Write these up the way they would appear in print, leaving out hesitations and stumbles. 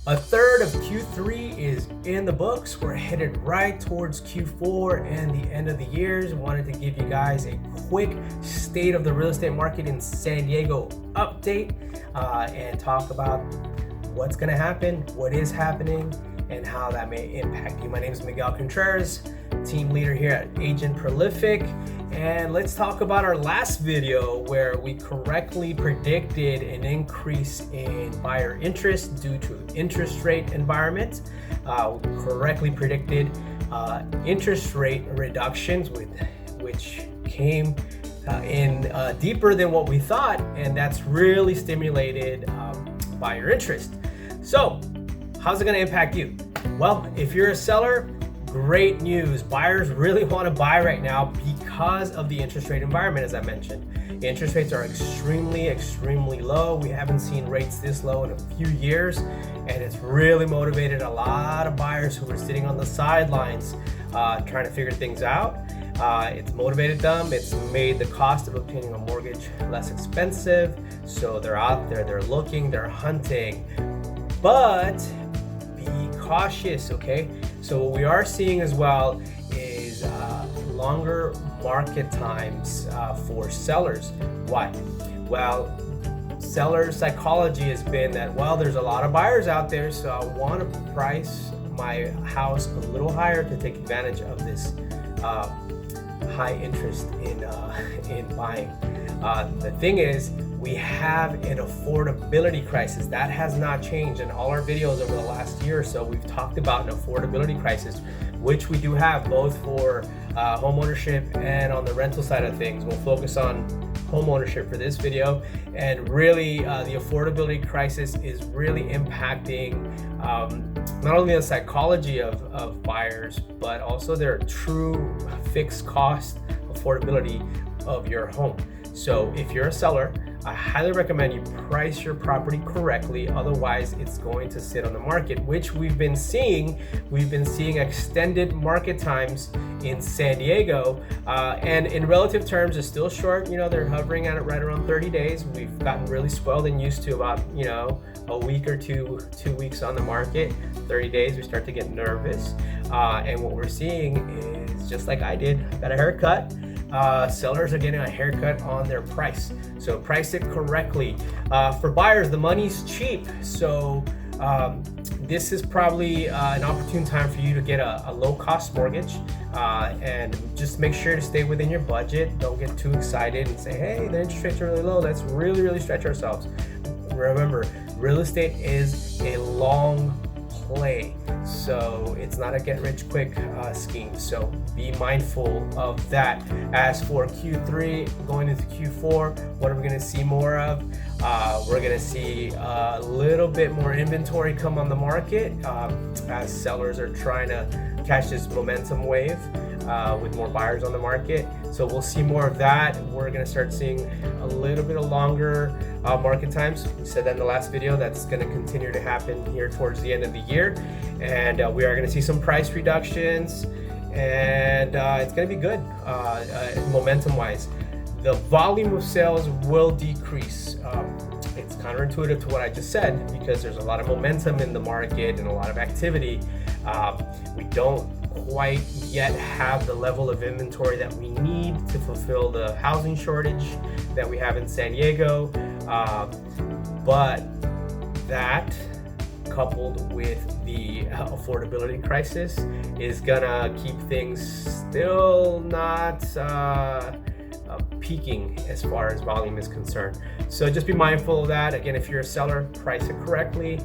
A third of Q3 is in the books. We're headed right towards Q4 and the end of the year. Wanted to give you guys a quick state of the real estate market in San Diego update and talk about what's going to happen, what is happening, and how that may impact you. My name is Miguel Contreras, team leader here at Agent Prolific. And let's talk about our last video where we correctly predicted an increase in buyer interest due to interest rate environment. We correctly predicted interest rate reductions which came in deeper than what we thought, and that's really stimulated buyer interest. So how's it going to impact you? Well, if you're a seller, great news. Buyers really want to buy right now because of the interest rate environment, as I mentioned. Interest rates are extremely low. We haven't seen rates this low in a few years, and it's really motivated a lot of buyers who were sitting on the sidelines trying to figure things out. It's motivated them. It's made the cost of obtaining a mortgage less expensive. So they're out there, they're looking, they're hunting. But be cautious, okay? So what we are seeing as well is longer market times for sellers. Why? Well, seller psychology has been that, well, there's a lot of buyers out there, so I want to price my house a little higher to take advantage of this high interest in buying. The thing is, we have an affordability crisis. That has not changed. In all our videos over the last year or so, we've talked about an affordability crisis, which we do have both for home ownership and on the rental side of things. We'll focus on home ownership for this video, and really the affordability crisis is really impacting not only the psychology of buyers, but also their true fixed cost affordability of your home. So if you're a seller, I highly recommend you price your property correctly. Otherwise, it's going to sit on the market, which we've been seeing. We've been seeing extended market times in San Diego, and in relative terms, it's still short. You know, they're hovering at it right around 30 days. We've gotten really spoiled and used to about, a week or 2 weeks on the market. 30 days, we start to get nervous. And what we're seeing is, just like I did, got a haircut. Sellers are getting a haircut on their price. So price it correctly. For buyers, the money's cheap. So this is probably an opportune time for you to get a low-cost mortgage, and just make sure to stay within your budget. Don't get too excited and say, hey, the interest rates are really low. Let's really stretch ourselves. Remember, real estate is a long play, so it's not a get-rich-quick scheme. So be mindful of that. As for Q3 going into Q4, what are we going to see more of? We're going to see a little bit more inventory come on the market as sellers are trying to catch this momentum wave with more buyers on the market. So we'll see more of that. We're going to start seeing a little bit of longer market times. We said that in the last video. That's going to continue to happen here towards the end of the year, and we are going to see some price reductions, and it's going to be good momentum wise. The volume of sales will decrease. It's counterintuitive to what I just said, because there's a lot of momentum in the market and a lot of activity. We don't quite yet have the level of inventory that we need to fulfill the housing shortage that we have in San Diego, but that, coupled with the affordability crisis, is gonna keep things still not peaking as far as volume is concerned. So just be mindful of that. Again, if you're a seller, price it correctly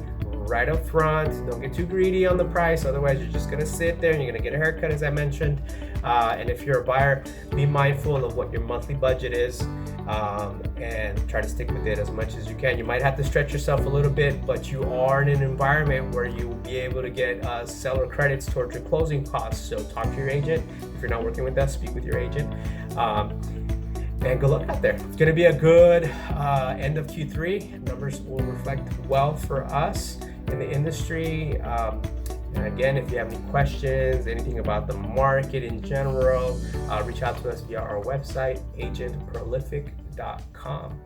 right up front. Don't get too greedy on the price, otherwise you're just gonna sit there and you're gonna get a haircut, as I mentioned. And if you're a buyer, be mindful of what your monthly budget is, and try to stick with it as much as you can. You might have to stretch yourself a little bit, but you are in an environment where you will be able to get seller credits towards your closing costs. So talk to your agent. If you're not working with us, speak with your agent. And good luck out there. It's going to be a good end of Q3. Numbers will reflect well for us in the industry. And again, if you have any questions, anything about the market in general, reach out to us via our website, agentprolific.com.